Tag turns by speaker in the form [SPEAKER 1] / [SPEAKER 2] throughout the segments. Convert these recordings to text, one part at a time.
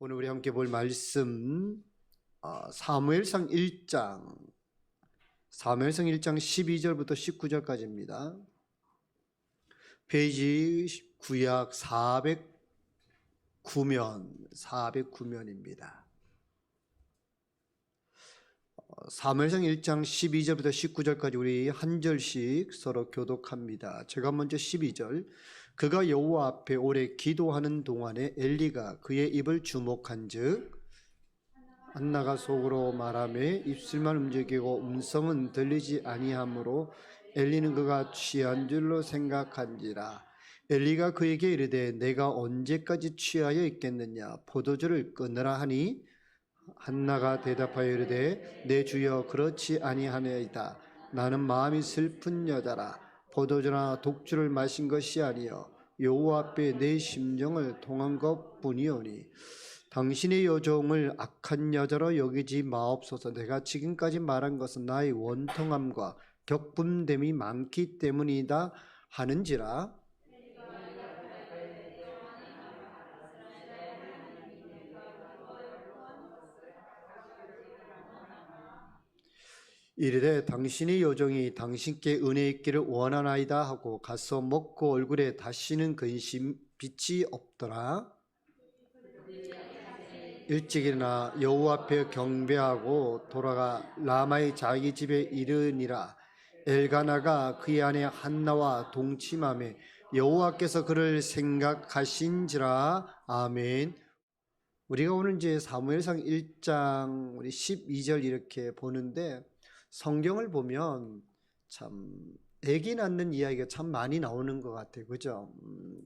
[SPEAKER 1] 오늘 우리 함께 볼 말씀 사무엘상 1장 12절부터 19절까지입니다. 페이지 구약 409면입니다. 사무엘상 1장 12절부터 19절까지 우리 한 절씩 서로 교독합니다. 제가 먼저 12절. 그가 여호와 앞에 오래 기도하는 동안에 엘리가 그의 입을 주목한즉 한나가 속으로 말하며 입술만 움직이고 음성은 들리지 아니하므로 엘리는 그가 취한 줄로 생각한지라. 엘리가 그에게 이르되 내가 언제까지 취하여 있겠느냐, 포도주를 끊으라 하니 한나가 대답하여 이르되 내 주여 그렇지 아니하나이다. 나는 마음이 슬픈 여자라. 포도주나 독주를 마신 것이 아니요 여호와 앞에 내 심정을 통한 것뿐이오니 당신의 여종을 악한 여자로 여기지 마옵소서. 내가 지금까지 말한 것은 나의 원통함과 격분됨이 많기 때문이다 하는지라. 이르되 당신의 여종이 당신께 은혜 있기를 원하나이다 하고 가서 먹고 얼굴에 다시는 근심 빛이 없더라. 일찍 일어나 여호와 앞에 경배하고 돌아가 라마의 자기 집에 이르니라. 엘가나가 그의 아내 한나와 동침하며 여호와께서 그를 생각하신지라. 아멘. 우리가 오늘 이제 사무엘상 1장 우리 12절 이렇게 보는데, 성경을 보면 참 아기 낳는 이야기가 참 많이 나오는 것 같아요. 그죠?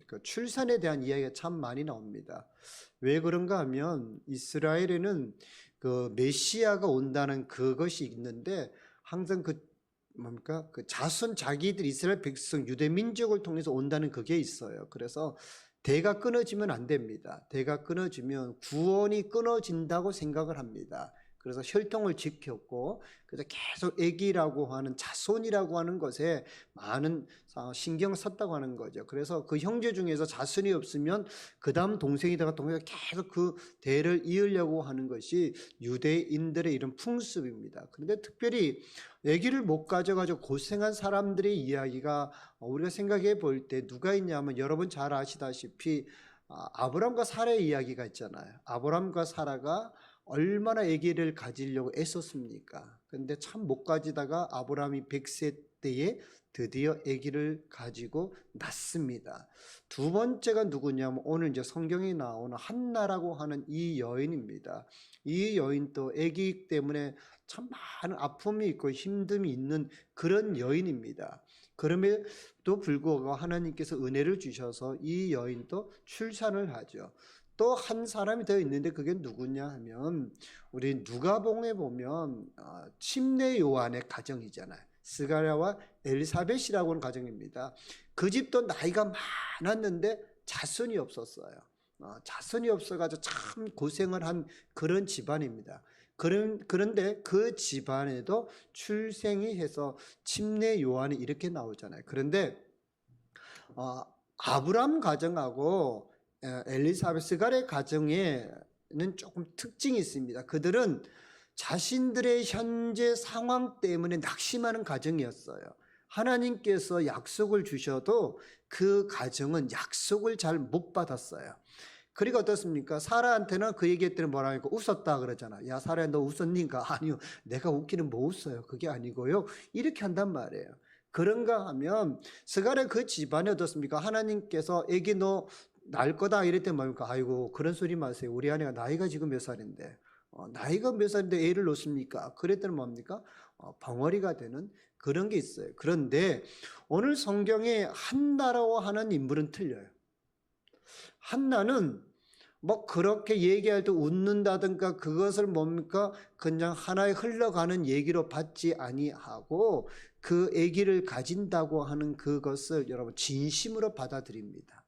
[SPEAKER 1] 그 출산에 대한 이야기가 참 많이 나옵니다. 왜 그런가 하면 이스라엘에는 그 메시아가 온다는 그것이 있는데, 항상 그 자손, 자기들 이스라엘 백성 유대 민족을 통해서 온다는 그게 있어요. 그래서 대가 끊어지면 안 됩니다. 대가 끊어지면 구원이 끊어진다고 생각을 합니다. 그래서 혈통을 지켰고, 그래서 계속 아기라고 하는 자손이라고 하는 것에 많은 신경을 썼다고 하는 거죠. 그래서 그 형제 중에서 자손이 없으면 그 다음 동생이다가 계속 그 대를 이으려고 하는 것이 유대인들의 이런 풍습입니다. 그런데 특별히 아기를 못 가져가지고 고생한 사람들의 이야기가 우리가 생각해 볼 때 누가 있냐면, 여러분 잘 아시다시피 아브람과 사라의 이야기가 있잖아요. 아브람과 사라가 얼마나 아기를 가지려고 애썼습니까? 그런데 참 못 가지다가 아브라함이 100세 때에 드디어 아기를 가지고 낳습니다. 두 번째가 누구냐면 오늘 이제 성경에 나오는 한나라고 하는 이 여인입니다. 이 여인도 아기 때문에 참 많은 아픔이 있고 힘듦이 있는 그런 여인입니다. 그럼에도 불구하고 하나님께서 은혜를 주셔서 이 여인도 출산을 하죠. 또 한 사람이 더 있는데 그게 누구냐 하면, 우리 누가복음에 보면 침례 요한의 가정이잖아요. 스가랴와 엘리사벳이라고 하는 가정입니다. 그 집도 나이가 많았는데 자손이 없었어요. 자손이 없어가지고 참 고생을 한 그런 집안입니다. 그런데 그 집안에도 출생이 해서 침례 요한이 이렇게 나오잖아요. 그런데 아브람 가정하고 엘리사벳, 스가랴 가정에는 조금 특징이 있습니다. 그들은 자신들의 현재 상황 때문에 낙심하는 가정이었어요. 하나님께서 약속을 주셔도 그 가정은 약속을 잘 못 받았어요. 그리고 어떻습니까? 사라한테는 그 얘기했더니 뭐라 하니까 웃었다 그러잖아. 야, 사라야 너 웃었니까? 아니요, 내가 웃기는 뭐 웃어요. 그게 아니고요, 이렇게 한단 말이에요. 그런가 하면 스가랴 그 집안에 어떻습니까? 하나님께서 애기 너 낳을 거다 이럴 때 뭡니까? 아이고 그런 소리 마세요. 우리 아내가 나이가 지금 몇 살인데 나이가 몇 살인데 애를 놓습니까? 그랬더니 뭡니까? 벙어리가 되는 그런 게 있어요. 그런데 오늘 성경에 한나라고 하는 인물은 틀려요. 한나는 뭐 그렇게 얘기할 때 웃는다든가 그것을 뭡니까? 그냥 하나의 흘러가는 얘기로 받지 아니하고 그 아기를 가진다고 하는 그것을 여러분 진심으로 받아들입니다.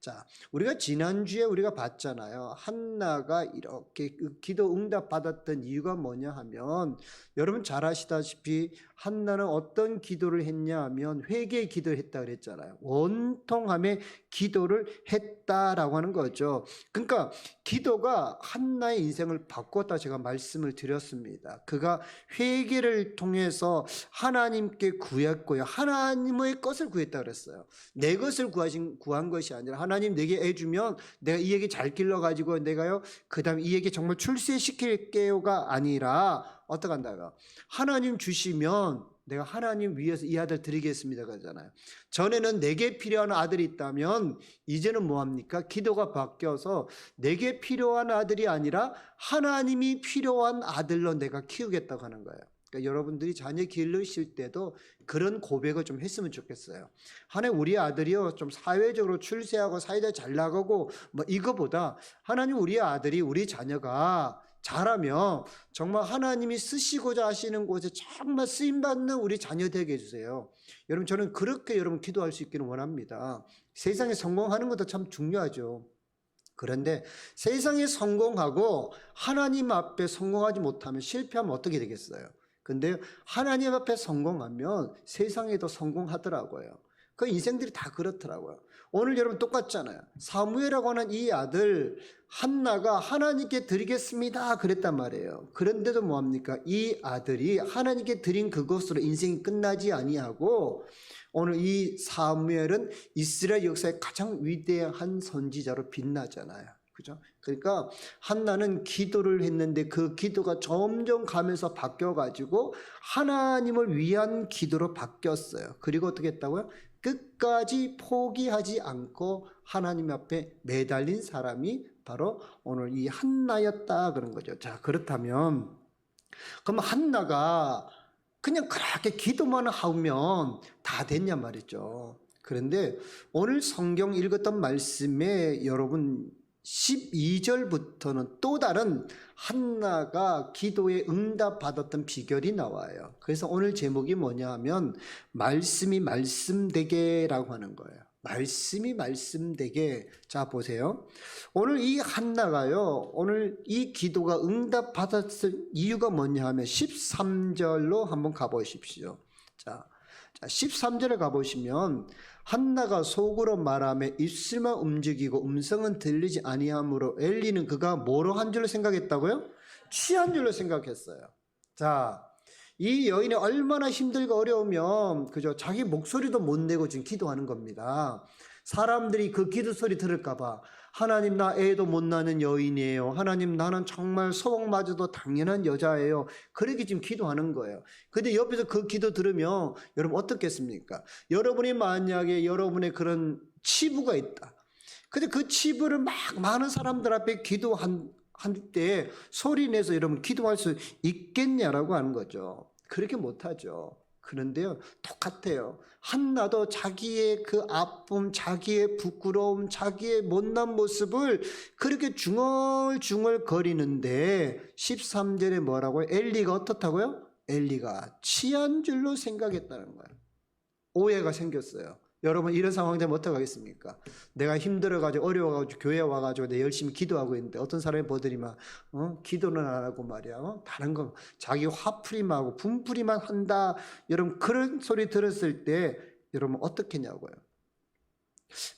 [SPEAKER 1] 자, 우리가 지난주에 우리가 봤잖아요. 한나가 이렇게 기도 응답 받았던 이유가 뭐냐 하면, 여러분 잘 아시다시피 한나는 어떤 기도를 했냐 하면 회개의 기도를 했다 그랬잖아요. 원통함의 기도를 했다라고 하는 거죠. 그러니까 기도가 한나의 인생을 바꿨다 제가 말씀을 드렸습니다. 그가 회개를 통해서 하나님께 구했고요. 하나님의 것을 구했다 그랬어요. 내 것을 구한 것이 아니라 하나님 내게 애 주면 내가 이 애기 잘 길러가지고 내가요 그 다음에 이 애기 정말 출세시킬게요가 아니라 어떻게 한다고요? 하나님 주시면 내가 하나님 위해서 이 아들 드리겠습니다 그러잖아요. 전에는 내게 필요한 아들이 있다면 이제는 뭐합니까? 기도가 바뀌어서 내게 필요한 아들이 아니라 하나님이 필요한 아들로 내가 키우겠다고 하는 거예요. 그러니까 여러분들이 자녀 기르실 때도 그런 고백을 좀 했으면 좋겠어요. 하나님 우리 아들이요 좀 사회적으로 출세하고 사회적으로 잘 나가고 뭐 이거보다 하나님 우리 아들이 우리 자녀가 잘하면 정말 하나님이 쓰시고자 하시는 곳에 정말 쓰임받는 우리 자녀 되게 해주세요. 여러분 저는 그렇게 여러분 기도할 수 있기를 원합니다. 세상에 성공하는 것도 참 중요하죠. 그런데 세상에 성공하고 하나님 앞에 성공하지 못하면 실패하면 어떻게 되겠어요? 근데 하나님 앞에 성공하면 세상에도 성공하더라고요. 그 인생들이 다 그렇더라고요. 오늘 여러분 똑같잖아요. 사무엘이라고 하는 이 아들 한나가 하나님께 드리겠습니다 그랬단 말이에요. 그런데도 뭐합니까? 이 아들이 하나님께 드린 그것으로 인생이 끝나지 아니하고 오늘 이 사무엘은 이스라엘 역사의 가장 위대한 선지자로 빛나잖아요. 그죠? 그러니까 한나는 기도를 했는데 그 기도가 점점 가면서 바뀌어가지고 하나님을 위한 기도로 바뀌었어요. 그리고 어떻게 했다고요? 끝까지 포기하지 않고 하나님 앞에 매달린 사람이 바로 오늘 이 한나였다 그런 거죠. 자, 그렇다면 그럼 한나가 그냥 그렇게 기도만 하면 다 됐냐 말이죠. 그런데 오늘 성경 읽었던 말씀에 여러분 12절부터는 또 다른 한나가 기도에 응답받았던 비결이 나와요. 그래서 오늘 제목이 뭐냐 하면 말씀이 말씀되게라고 하는 거예요. 말씀이 말씀되게. 자 보세요. 오늘 이 한나가요 오늘 이 기도가 응답받았을 이유가 뭐냐 하면 13절로 한번 가보십시오. 자 13절에 가보시면 한나가 속으로 말하며 입술만 움직이고 음성은 들리지 아니하므로 엘리는 그가 뭐로 한 줄로 생각했다고요? 취한 줄로 생각했어요. 자, 이 여인이 얼마나 힘들고 어려우면 그죠? 자기 목소리도 못 내고 지금 기도하는 겁니다. 사람들이 그 기도 소리 들을까 봐 하나님 나 애도 못 낳는 여인이에요. 하나님 나는 정말 소원마저도 당연한 여자예요. 그렇게 지금 기도하는 거예요. 근데 옆에서 그 기도 들으면 여러분 어떻겠습니까? 여러분이 만약에 여러분의 그런 치부가 있다. 근데 그 치부를 막 많은 사람들 앞에 기도한 때 소리 내서 여러분 기도할 수 있겠냐라고 하는 거죠. 그렇게 못하죠. 그런데요 똑같아요. 한나도 자기의 그 아픔, 자기의 부끄러움, 자기의 못난 모습을 그렇게 중얼중얼 거리는데 13절에 뭐라고요? 엘리가 어떻다고요? 엘리가 취한 줄로 생각했다는 거예요. 오해가 생겼어요. 여러분 이런 상황 되면 어떡하겠습니까? 내가 힘들어가지고 어려워가지고 교회 와가지고 내가 열심히 기도하고 있는데 어떤 사람이 보더니만 기도는 안 하고 말이야 다른 거 자기 화풀이만 하고 분풀이만 한다. 여러분 그런 소리 들었을 때 여러분 어떻겠냐고요.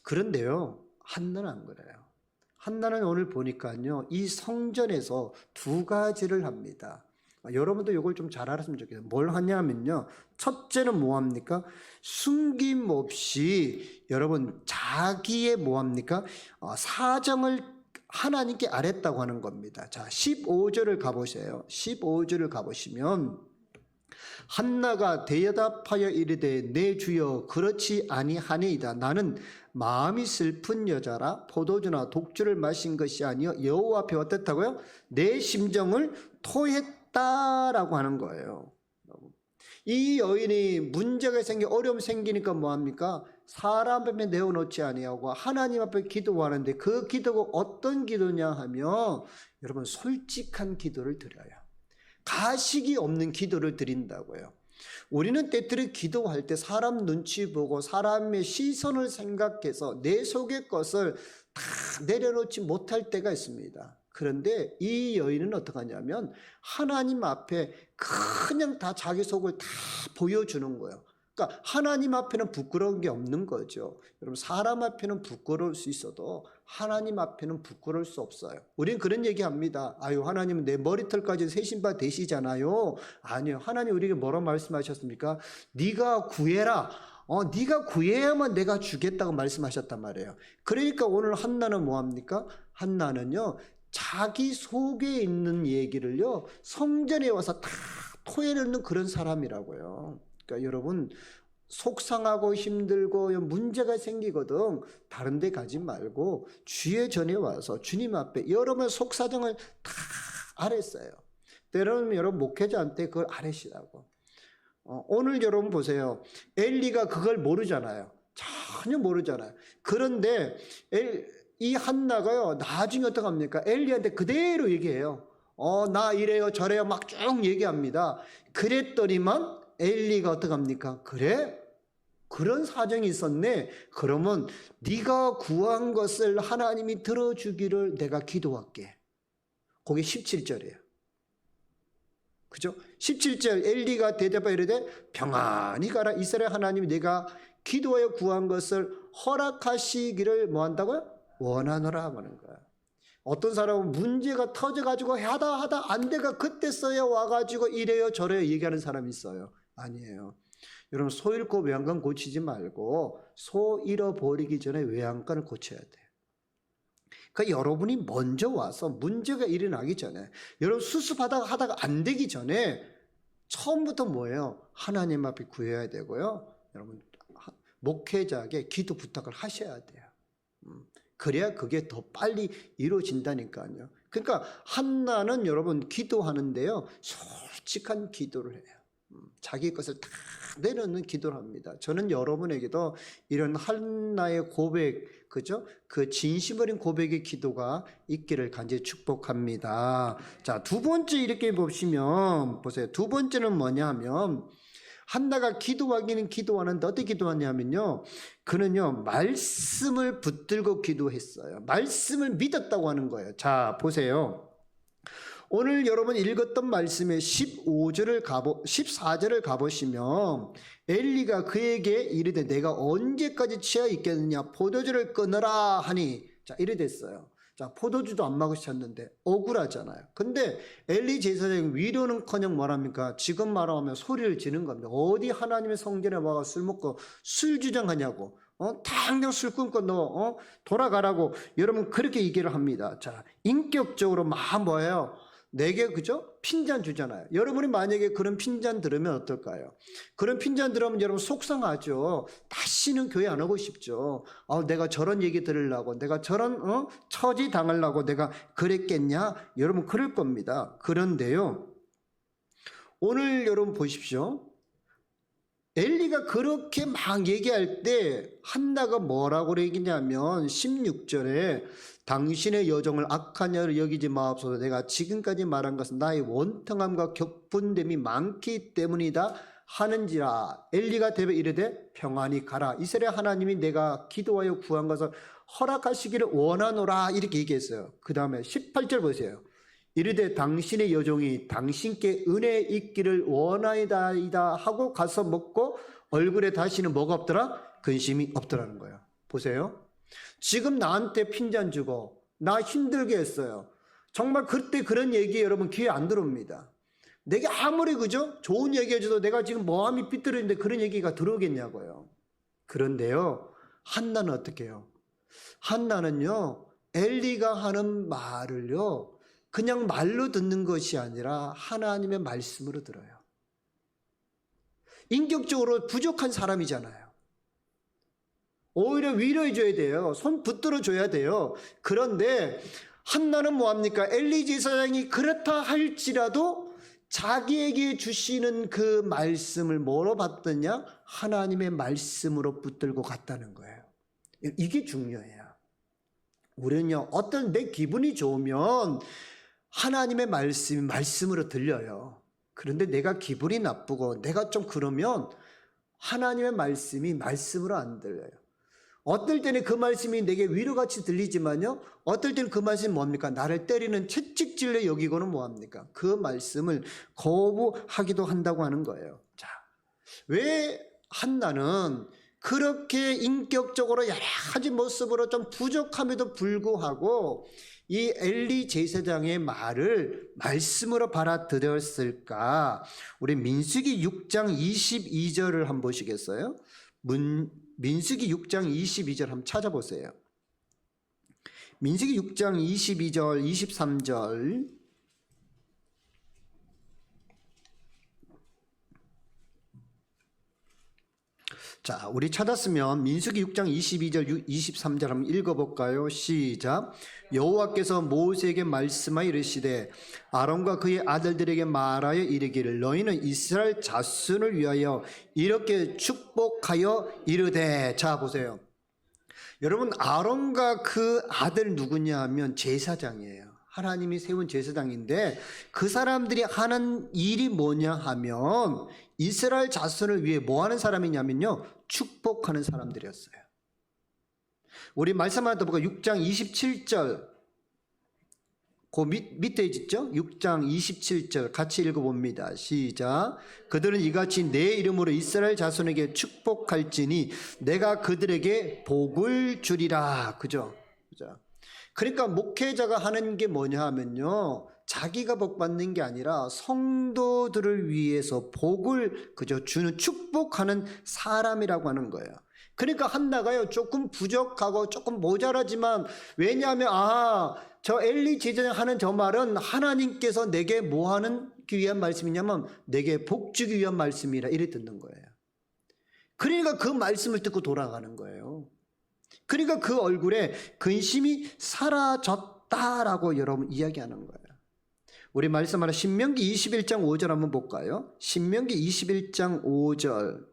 [SPEAKER 1] 그런데요 한나는 안 그래요. 한나는 오늘 보니까요 이 성전에서 두 가지를 합니다. 여러분도 이걸 좀 잘 알았으면 좋겠어요. 뭘 하냐면요. 첫째는 뭐합니까? 숨김없이 여러분 자기의 뭐합니까? 사정을 하나님께 아랬다고 하는 겁니다. 자, 15절을 가보세요. 15절을 가보시면 한나가 대답하여 이르되 내 주여 그렇지 아니하니이다. 나는 마음이 슬픈 여자라 포도주나 독주를 마신 것이 아니여 여호와 앞에 어땠다고요? 내 심정을 토했다라고 하는 거예요. 이 여인이 문제가 생기 어려움 생기니까 뭐합니까? 사람 앞에 내어놓지 아니하고 하나님 앞에 기도하는데 그 기도가 어떤 기도냐 하면 여러분 솔직한 기도를 드려요. 가식이 없는 기도를 드린다고요. 우리는 때때로 기도할 때 사람 눈치 보고 사람의 시선을 생각해서 내 속의 것을 다 내려놓지 못할 때가 있습니다. 그런데 이 여인은 어떻게 하냐면 하나님 앞에 그냥 다 자기 속을 다 보여주는 거예요. 그러니까 하나님 앞에는 부끄러운 게 없는 거죠. 여러분, 사람 앞에는 부끄러울 수 있어도 하나님 앞에는 부끄러울 수 없어요. 우린 그런 얘기합니다. 아유, 하나님은 내 머리털까지 세신바 되시잖아요. 아니요, 하나님 우리에게 뭐라 말씀하셨습니까? 네가 구해라. 네가 구해야만 내가 주겠다고 말씀하셨단 말이에요. 그러니까 오늘 한나는 뭐합니까? 한나는요, 자기 속에 있는 얘기를요, 성전에 와서 다 토해내는 그런 사람이라고요. 그러니까 여러분, 속상하고 힘들고 문제가 생기거든 다른 데 가지 말고 주의 전에 와서 주님 앞에 여러분의 속사정을 다 아뢰어요. 때로는 여러분 목회자한테 그걸 아뢰시라고. 오늘 여러분 보세요. 엘리가 그걸 모르잖아요. 전혀 모르잖아요. 그런데 이 한나가요, 나중에 어떻게 합니까? 엘리한테 그대로 얘기해요. 나 이래요 저래요 막 쭉 얘기합니다. 그랬더니만 엘리가 어떻게 합니까? 그래? 그런 사정이 있었네. 그러면 네가 구한 것을 하나님이 들어주기를 내가 기도할게. 그게 17절이에요. 그죠? 17절 엘리가 대답하여 이르되 평안히 가라. 이스라엘 하나님이 내가 기도하여 구한 것을 허락하시기를 뭐 한다고요? 원하노라 하는 거야. 어떤 사람은 문제가 터져가지고 하다 안 돼가 그때서야 와가지고 이래요 저래요 얘기하는 사람이 있어요. 아니에요. 여러분, 소 잃고 외양간 고치지 말고 소 잃어버리기 전에 외양간을 고쳐야 돼요. 그러니까 여러분이 먼저 와서 문제가 일어나기 전에, 여러분 수습하다가 안 되기 전에 처음부터 뭐예요? 하나님 앞에 구해야 되고요. 여러분, 목회자에게 기도 부탁을 하셔야 돼요. 그래야 그게 더 빨리 이루어진다니까요. 그러니까 한나는 여러분 기도하는데요, 솔직한 기도를 해요. 자기 것을 다 내놓는 기도를 합니다. 저는 여러분에게도 이런 한나의 고백, 그죠? 그 진심 어린 고백의 기도가 있기를 간절히 축복합니다. 자, 두 번째 이렇게 보시면 보세요. 두 번째는 뭐냐 하면 한나가 기도하기는 기도하는데 어떻게 기도하냐면요, 그는요 말씀을 붙들고 기도했어요. 말씀을 믿었다고 하는 거예요. 자, 보세요. 오늘 여러분 읽었던 말씀의 14절을 가보시면 엘리가 그에게 이르되 내가 언제까지 취하 있겠느냐, 포도주를 끊으라 하니, 자, 이래 됐어요. 자, 포도주도 안 마시셨는데 억울하잖아요. 근데 엘리 제사장이 위로는커녕 뭐랍니까? 지금 말하면 소리를 지는 겁니다. 어디 하나님의 성전에 와가 술 먹고 술 주장하냐고. 당장 술 끊고 너 돌아가라고 여러분 그렇게 얘기를 합니다. 자, 인격적으로 뭐예요? 내게 그죠? 핀잔 주잖아요. 여러분이 만약에 그런 핀잔 들으면 어떨까요? 그런 핀잔 들으면 여러분 속상하죠. 다시는 교회 안 오고 싶죠. 내가 저런 얘기 들으려고, 내가 저런 처지 당하려고 내가 그랬겠냐? 여러분 그럴 겁니다. 그런데요, 오늘 여러분 보십시오. 엘리가 그렇게 막 얘기할 때 한나가 뭐라고 얘기냐면 16절에 당신의 여정을 악한 여로 여기지 마옵소서. 내가 지금까지 말한 것은 나의 원통함과 격분됨이 많기 때문이다 하는지라. 엘리가 대답 이르되 평안히 가라. 이스라엘 하나님이 내가 기도하여 구한 것을 허락하시기를 원하노라. 이렇게 얘기했어요. 그 다음에 18절 보세요. 이르되 당신의 여종이 당신께 은혜 있기를 원하이다 하고 가서 먹고 얼굴에 다시는 뭐가 없더라? 근심이 없더라는 거예요. 보세요. 지금 나한테 핀잔 주고 나 힘들게 했어요. 정말 그때 그런 얘기 여러분 귀에 안 들어옵니다. 내게 아무리 그죠? 좋은 얘기 해줘도 내가 지금 마음이 삐뚤어진데 그런 얘기가 들어오겠냐고요. 그런데요, 한나는 어떻게 해요? 한나는요, 엘리가 하는 말을요 그냥 말로 듣는 것이 아니라 하나님의 말씀으로 들어요. 인격적으로 부족한 사람이잖아요. 오히려 위로해줘야 돼요. 손 붙들어 줘야 돼요. 그런데 한나는 뭐합니까? 엘리 제사장이 그렇다 할지라도 자기에게 주시는 그 말씀을 뭐로 받느냐? 하나님의 말씀으로 붙들고 갔다는 거예요. 이게 중요해요. 우리는요, 어떤 내 기분이 좋으면 하나님의 말씀으로 들려요. 그런데 내가 기분이 나쁘고 내가 좀 그러면 하나님의 말씀이 말씀으로 안 들려요. 어떨 때는 그 말씀이 내게 위로같이 들리지만요, 어떨 때는 그 말씀이 뭡니까? 나를 때리는 채찍질로 여기고는 뭐합니까? 그 말씀을 거부하기도 한다고 하는 거예요. 자, 왜 한나는 그렇게 인격적으로 여러 가지 모습으로 좀 부족함에도 불구하고 이 엘리 제사장의 말을 말씀으로 받아들였을까? 우리 민수기 6장 22절을 한번 보시겠어요? 민수기 6장 22절 한번 찾아보세요. 민수기 6장 22절, 23절. 자, 우리 찾았으면 민수기 6장 22절, 23절 한번 읽어볼까요? 시작. 여호와께서 모세에게 말씀하여 이르시되 아론과 그의 아들들에게 말하여 이르기를 너희는 이스라엘 자손을 위하여 이렇게 축복하여 이르되. 자, 보세요. 여러분, 아론과 그 아들 누구냐 하면 제사장이에요. 하나님이 세운 제사장인데 그 사람들이 하는 일이 뭐냐 하면 이스라엘 자손을 위해 뭐 하는 사람이냐면요, 축복하는 사람들이었어요. 우리 말씀 하나 더 볼까요? 6장 27절 그 밑에 있죠? 6장 27절 같이 읽어봅니다. 시작. 그들은 이같이 내 이름으로 이스라엘 자손에게 축복할지니 내가 그들에게 복을 주리라. 그죠? 그죠? 그러니까 목회자가 하는 게 뭐냐 하면요, 자기가 복 받는 게 아니라 성도들을 위해서 복을 그저 주는, 축복하는 사람이라고 하는 거예요. 그러니까 한나가요, 조금 부족하고 조금 모자라지만, 왜냐하면 저 엘리 제사장 하는 저 말은 하나님께서 내게 뭐 하는 위한 말씀이냐면 내게 복 주기 위한 말씀이라, 이래 듣는 거예요. 그러니까 그 말씀을 듣고 돌아가는 거예요. 그러니까 그 얼굴에 근심이 사라졌다라고 여러분 이야기하는 거예요. 우리 말씀 하나 신명기 21장 5절 한번 볼까요? 신명기 21장 5절.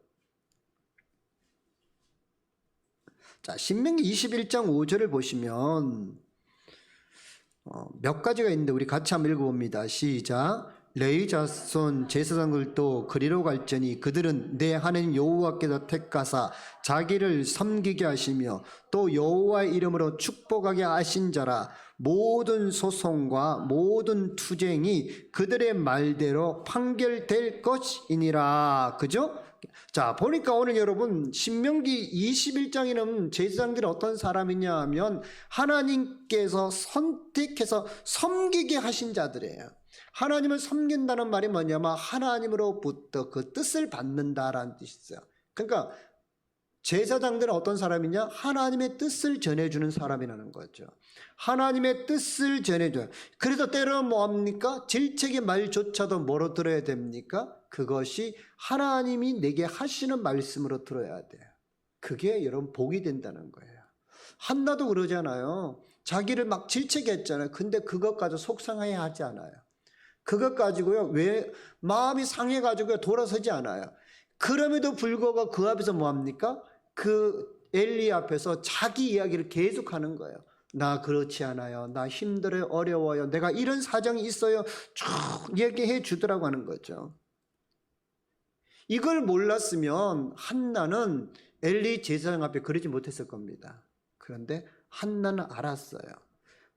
[SPEAKER 1] 자, 신명기 21장 5절을 보시면 몇 가지가 있는데 우리 같이 한번 읽어봅니다. 시작. 레위 자손 제사장들도 그리로 갈지니 그들은 내 하나님 여호와께서 택하사 자기를 섬기게 하시며 또 여호와의 이름으로 축복하게 하신 자라. 모든 소송과 모든 투쟁이 그들의 말대로 판결될 것이니라. 그죠? 자, 보니까 오늘 여러분 신명기 21장에는 제사장들이 어떤 사람이냐 하면 하나님께서 선택해서 섬기게 하신 자들이에요. 하나님을 섬긴다는 말이 뭐냐면 하나님으로부터 그 뜻을 받는다라는 뜻이 있어요. 그러니까 제사장들은 어떤 사람이냐? 하나님의 뜻을 전해주는 사람이라는 거죠. 하나님의 뜻을 전해줘요. 그래서 때로는 뭐합니까? 질책의 말조차도 뭐로 들어야 됩니까? 그것이 하나님이 내게 하시는 말씀으로 들어야 돼요. 그게 여러분 복이 된다는 거예요. 한나도 그러잖아요. 자기를 막 질책했잖아요. 근데 그것 가지고 속상해 하지 않아요. 그것 가지고요, 왜 마음이 상해가지고 돌아서지 않아요. 그럼에도 불구하고 그 앞에서 뭐합니까? 그 엘리 앞에서 자기 이야기를 계속하는 거예요. 나 그렇지 않아요. 나 힘들어요. 어려워요. 내가 이런 사정이 있어요. 쭉 얘기해 주더라고 하는 거죠. 이걸 몰랐으면 한나는 엘리 제사장 앞에 그러지 못했을 겁니다. 그런데 한나는 알았어요.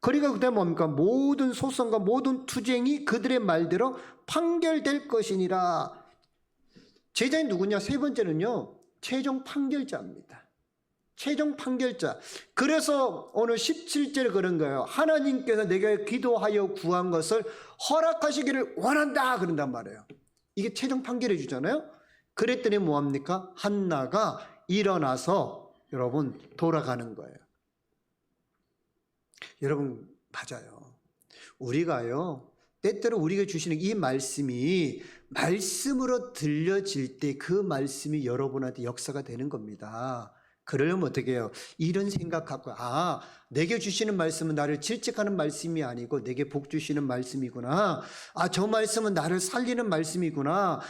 [SPEAKER 1] 그러니까 그때 뭡니까? 모든 소송과 모든 투쟁이 그들의 말대로 판결될 것이니라. 제자인 누구냐? 세 번째는요, 최종 판결자입니다. 최종 판결자. 그래서 오늘 17절 그런 거예요. 하나님께서 내가 기도하여 구한 것을 허락하시기를 원한다 그런단 말이에요. 이게 최종 판결해 주잖아요. 그랬더니 뭐합니까? 한나가 일어나서 여러분 돌아가는 거예요. 여러분, 맞아요. 우리가요, 때때로 우리가 주시는 이 말씀이 말씀으로 들려질 때 그 말씀이 여러분한테 역사가 되는 겁니다. 그러려면 어떻게 해요? 이런 생각하고, 내게 주시는 말씀은 나를 질책하는 말씀이 아니고 내게 복 주시는 말씀이구나. 저 말씀은 나를 살리는 말씀이구나.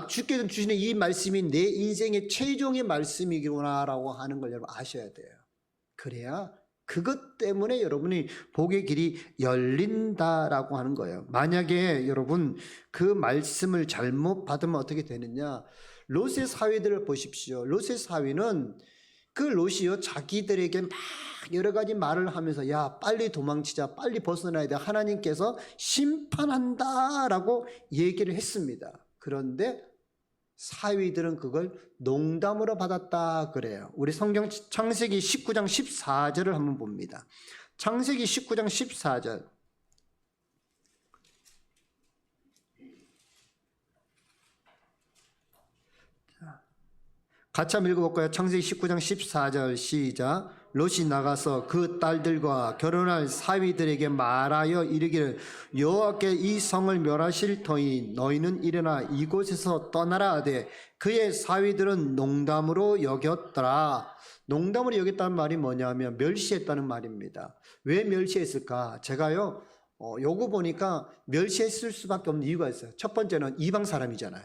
[SPEAKER 1] 주께서 주시는 이 말씀이 내 인생의 최종의 말씀이구나 라고 하는 걸 여러분 아셔야 돼요. 그래야 그것 때문에 여러분이 복의 길이 열린다라고 하는 거예요. 만약에 여러분 그 말씀을 잘못 받으면 어떻게 되느냐? 롯의 사위들을 보십시오. 롯의 사위는 그 롯이요 자기들에게 막 여러 가지 말을 하면서 야 빨리 도망치자, 빨리 벗어나야 돼, 하나님께서 심판한다라고 얘기를 했습니다. 그런데 사위들은 그걸 농담으로 받았다 그래요. 우리 성경 창세기 19장 14절을 한번 봅니다. 창세기 19장 14절. 같이 한번 읽어볼까요? 창세기 19장 14절 시작. 롯이 나가서 그 딸들과 결혼할 사위들에게 말하여 이르기를 여호와께 이 성을 멸하실 터이니 너희는 일어나 이곳에서 떠나라 하되 그의 사위들은 농담으로 여겼더라. 농담으로 여겼다는 말이 뭐냐면 멸시했다는 말입니다. 왜 멸시했을까? 제가요 요거 보니까 멸시했을 수밖에 없는 이유가 있어요. 첫 번째는 이방 사람이잖아요.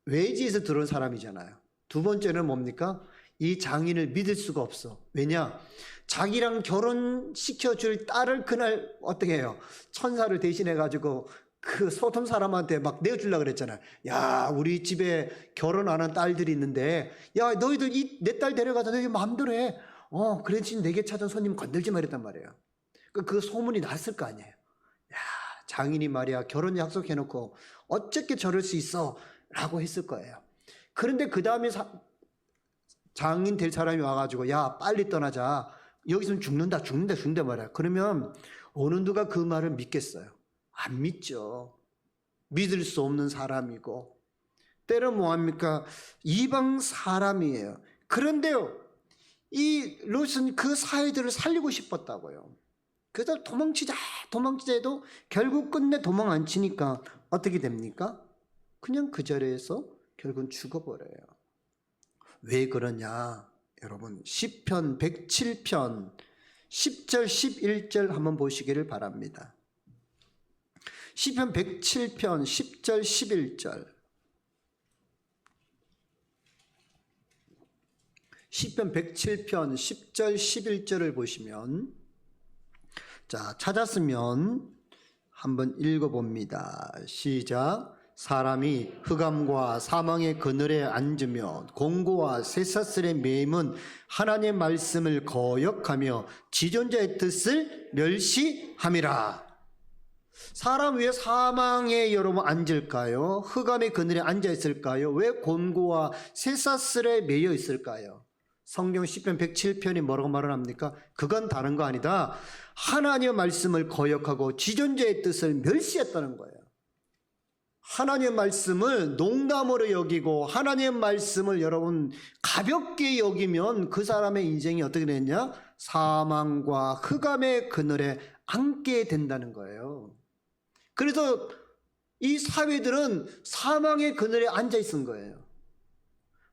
[SPEAKER 1] 외지에서 들어온 사람이잖아요. 두 번째는 뭡니까? 이 장인을 믿을 수가 없어. 왜냐? 자기랑 결혼시켜줄 딸을 그날 어떻게 해요? 천사를 대신해가지고 그 소돔 사람한테 막 내어주려고 그랬잖아요. 야, 우리 집에 결혼 안 한 딸들이 있는데 야, 너희들 내 딸 데려가서 너희 마음대로 해. 그래 지금 내게 찾은 손님 건들지 말랬단 말이에요. 그 소문이 났을 거 아니에요. 야, 장인이 말이야 결혼 약속해놓고 어떻게 저럴 수 있어? 라고 했을 거예요. 그런데 그 다음에 장인 될 사람이 와가지고 야 빨리 떠나자, 여기서는 죽는다 말이야. 그러면 어느 누가 그 말을 믿겠어요? 안 믿죠. 믿을 수 없는 사람이고 때로 뭐합니까? 이방 사람이에요. 그런데요 이 롯은 그 사위들을 살리고 싶었다고요. 그래서 도망치자 해도 결국 끝내 도망 안 치니까 어떻게 됩니까? 그냥 그 자리에서 결국은 죽어버려요. 왜 그러냐? 여러분 시편 107편 10절 11절 한번 보시기를 바랍니다. 시편 107편 10절 11절. 시편 107편 10절 11절을 보시면, 자 찾았으면 한번 읽어봅니다. 시작. 사람이 흑암과 사망의 그늘에 앉으며 공고와 쇠사슬에 매임은 하나님의 말씀을 거역하며 지존자의 뜻을 멸시함이라. 사람 왜 사망에 여러분 앉을까요? 흑암의 그늘에 앉아 있을까요? 왜 곤고와 쇠사슬에 매여 있을까요? 성경 시편 107편이 뭐라고 말을 합니까? 그건 다른 거 아니다. 하나님의 말씀을 거역하고 지존자의 뜻을 멸시했다는 거예요. 하나님의 말씀을 농담으로 여기고 하나님의 말씀을 여러분 가볍게 여기면 그 사람의 인생이 어떻게 되냐? 사망과 흑암의 그늘에 앉게 된다는 거예요. 그래서 이 사위들은 사망의 그늘에 앉아 있은 거예요.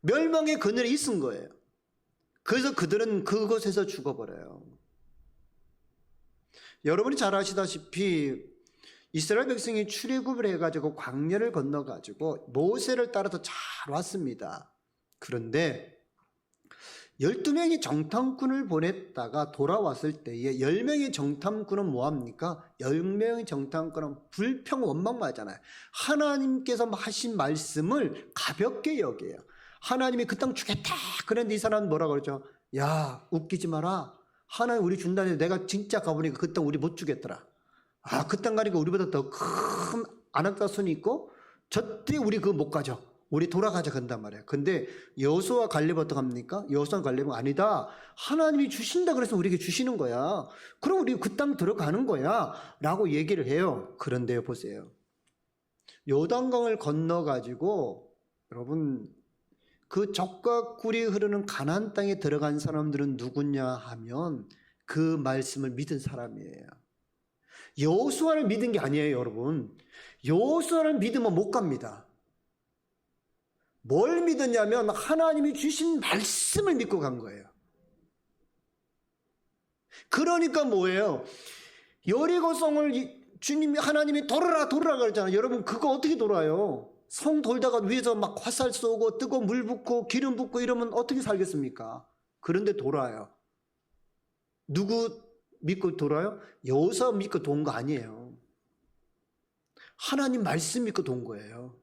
[SPEAKER 1] 멸망의 그늘에 있은 거예요. 그래서 그들은 그곳에서 죽어버려요. 여러분이 잘 아시다시피 이스라엘 백성이 출애굽을 해가지고 광야를 건너가지고 모세를 따라서 잘 왔습니다. 그런데 12명의 정탐꾼을 보냈다가 돌아왔을 때에 10명의 정탐꾼은 뭐합니까? 10명의 정탐꾼은 불평 원망하잖아요. 하나님께서 하신 말씀을 가볍게 여겨요. 하나님이 그 땅 주겠다. 그런데 이 사람은 뭐라고 그러죠? 야 웃기지 마라. 하나님 우리 준다는데 내가 진짜 가보니까 그 땅 우리 못 주겠더라. 그 땅 가니까 우리보다 더 큰 아낙다손이 있고 절대 우리 그거 못 가죠. 우리 돌아가자 간단 말이에요. 근데 여호수아 갈렙 어떡합니까? 여호수아 갈렙은 아니다. 하나님이 주신다 그래서 우리에게 주시는 거야. 그럼 우리 그 땅 들어가는 거야 라고 얘기를 해요. 그런데요 보세요. 요단강을 건너가지고 여러분 그 젖과 꿀이 흐르는 가나안 땅에 들어간 사람들은 누구냐 하면 그 말씀을 믿은 사람이에요. 여호수아를 믿은 게 아니에요 여러분. 여호수아를 믿으면 못 갑니다. 뭘 믿었냐면 하나님이 주신 말씀을 믿고 간 거예요. 그러니까 뭐예요? 여리고성을 주님이 하나님이 돌아라 그러잖아요. 여러분 그거 어떻게 돌아요? 성 돌다가 위에서 막 화살 쏘고 뜨거운 물 붓고 기름 붓고 이러면 어떻게 살겠습니까? 그런데 돌아요. 누구 믿고 돌아요? 여호수아 믿고 돈 거 아니에요. 하나님 말씀 믿고 돈 거예요.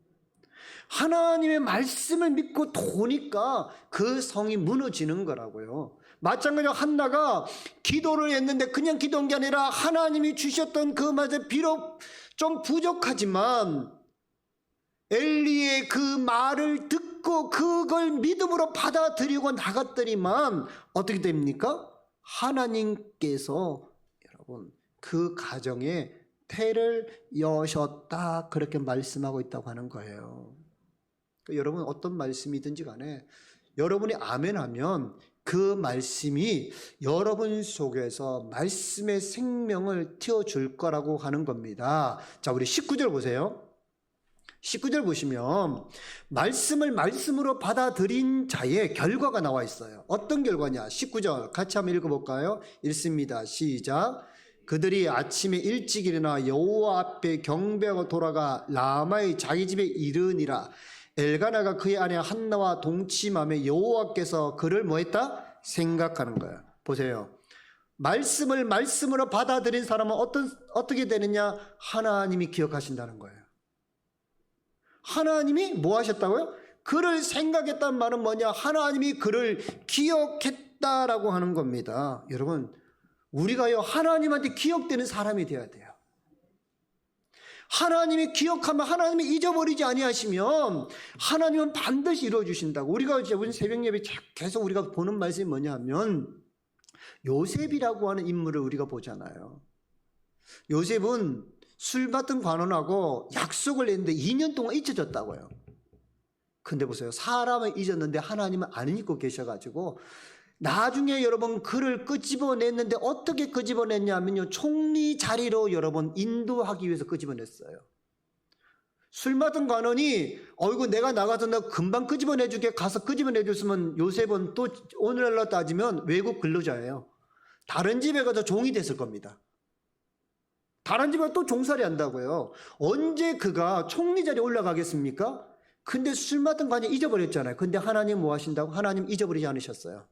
[SPEAKER 1] 하나님의 말씀을 믿고 도니까 그 성이 무너지는 거라고요. 마찬가지로 한나가 기도를 했는데 그냥 기도한 게 아니라 하나님이 주셨던 그 말에 비록 좀 부족하지만 엘리의 그 말을 듣고 그걸 믿음으로 받아들이고 나갔더니만 어떻게 됩니까? 하나님께서 여러분 그 가정에 태를 여셨다 그렇게 말씀하고 있다고 하는 거예요. 그러니까 여러분 어떤 말씀이든지 간에 여러분이 아멘하면 그 말씀이 여러분 속에서 말씀의 생명을 틔워줄 거라고 하는 겁니다. 자, 우리 19절 보세요. 19절 보시면 말씀을 말씀으로 받아들인 자의 결과가 나와 있어요. 어떤 결과냐? 19절 같이 한번 읽어볼까요? 읽습니다. 시작. 그들이 아침에 일찍 일어나 여호와 앞에 경배하고 돌아가 라마의 자기 집에 이르니라. 엘가나가 그의 아내 한나와 동침하며 여호와께서 그를 뭐했다? 생각하는 거예요. 보세요. 말씀을 말씀으로 받아들인 사람은 어떻게 되느냐? 하나님이 기억하신다는 거예요. 하나님이 뭐 하셨다고요? 그를 생각했다는 말은 뭐냐? 하나님이 그를 기억했다라고 하는 겁니다. 여러분, 우리가요 하나님한테 기억되는 사람이 되어야 돼요. 하나님이 기억하면 하나님이 잊어버리지 아니하시면 하나님은 반드시 이루어주신다고. 우리가 이제 우리 새벽 예배 계속 우리가 보는 말씀이 뭐냐면 요셉이라고 하는 인물을 우리가 보잖아요. 요셉은 술 받은 관원하고 약속을 했는데 2년 동안 잊혀졌다고요. 근데 보세요. 사람을 잊었는데 하나님은 안 잊고 계셔가지고 나중에 여러분 그를 끄집어냈는데 어떻게 끄집어냈냐면요. 총리 자리로 여러분 인도하기 위해서 끄집어냈어요. 술 맡은 관원이 이거 내가 나가서 너 금방 끄집어내줄게 가서 끄집어내줬으면 요셉은 또 오늘날로 따지면 외국 근로자예요. 다른 집에 가서 종이 됐을 겁니다. 다른 집에 또 종살이 한다고요. 언제 그가 총리 자리에 올라가겠습니까? 근데 술 맡은 관원이 잊어버렸잖아요. 근데 하나님 뭐 하신다고? 하나님 잊어버리지 않으셨어요.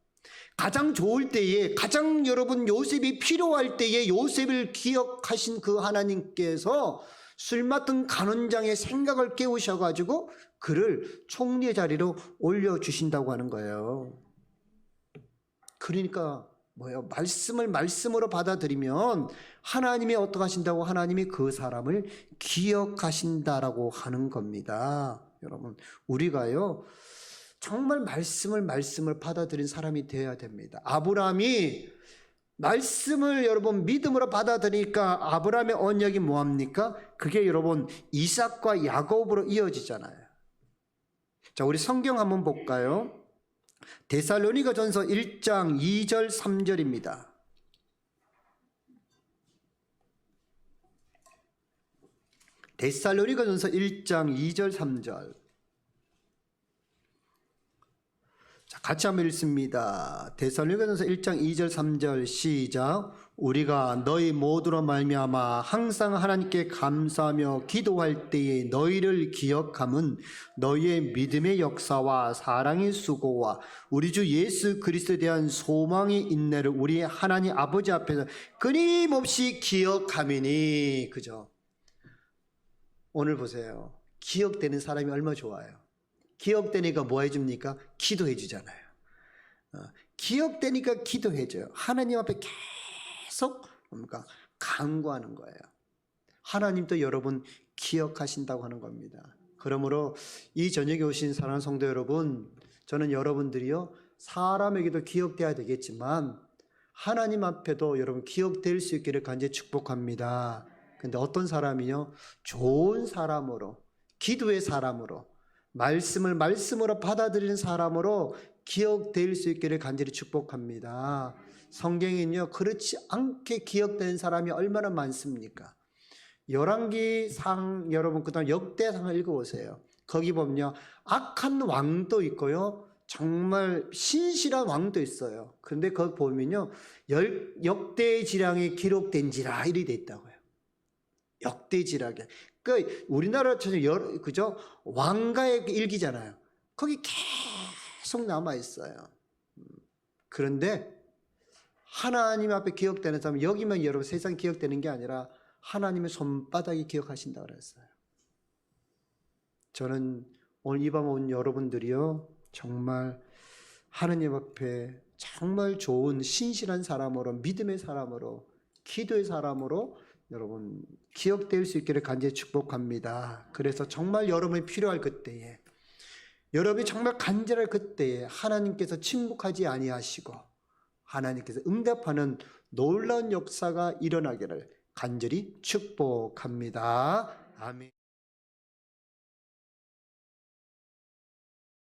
[SPEAKER 1] 가장 좋을 때에 가장 여러분 요셉이 필요할 때에 요셉을 기억하신 그 하나님께서 술 맡은 간원장의 생각을 깨우셔가지고 그를 총리의 자리로 올려주신다고 하는 거예요. 그러니까 뭐예요? 말씀을 말씀으로 받아들이면 하나님이 어떻게 하신다고? 하나님이 그 사람을 기억하신다라고 하는 겁니다. 여러분 우리가요 정말 말씀을 받아들인 사람이 되어야 됩니다. 아브라함이 말씀을 여러분 믿음으로 받아들이니까 아브라함의 언약이 뭐합니까? 그게 여러분 이삭과 야곱으로 이어지잖아요. 자, 우리 성경 한번 볼까요? 데살로니가전서 1장 2절 3절입니다. 데살로니가전서 1장 2절 3절. 자, 같이 한번 읽습니다. 데살로니가전서 1장 2절 3절 시작. 우리가 너희 모두로 말미암아 항상 하나님께 감사하며 기도할 때에 너희를 기억함은 너희의 믿음의 역사와 사랑의 수고와 우리 주 예수 그리스도에 대한 소망의 인내를 우리 하나님 아버지 앞에서 끊임없이 기억함이니. 그죠? 오늘 보세요. 기억되는 사람이 얼마나 좋아요. 기억되니까 뭐 해줍니까? 기도해 주잖아요. 기억되니까 기도해 줘요. 하나님 앞에 계속 뭡니까? 간구하는 거예요. 하나님도 여러분 기억하신다고 하는 겁니다. 그러므로 이 저녁에 오신 사랑하는 성도 여러분, 저는 여러분들이요 사람에게도 기억돼야 되겠지만 하나님 앞에도 여러분 기억될 수 있기를 간절히 축복합니다. 근데 어떤 사람이요? 좋은 사람으로, 기도의 사람으로, 말씀을 말씀으로 받아들이는 사람으로 기억될 수 있기를 간절히 축복합니다. 성경에는요 그렇지 않게 기억된 사람이 얼마나 많습니까? 열왕기상 여러분 그다음 역대상을 읽어보세요. 거기 보면요 악한 왕도 있고요 정말 신실한 왕도 있어요. 그런데 거기 보면요 역대지랑에 기록된지라 이렇게 돼 있다고요. 역대지락에. 그 우리나라처럼 그죠? 왕가의 일기잖아요. 거기 계속 남아 있어요. 그런데 하나님 앞에 기억되는 사람, 여기면 여러분 세상 기억되는 게 아니라 하나님의 손바닥이 기억하신다 그랬어요. 저는 오늘 이 밤 온 여러분들이요, 정말 하나님 앞에 정말 좋은 신실한 사람으로, 믿음의 사람으로, 기도의 사람으로 여러분 기억될 수 있기를 간절히 축복합니다. 그래서 정말 여러분이 필요할 그때에, 여러분이 정말 간절할 그때에 하나님께서 침묵하지 아니하시고 하나님께서 응답하는 놀라운 역사가 일어나기를 간절히 축복합니다. 아멘.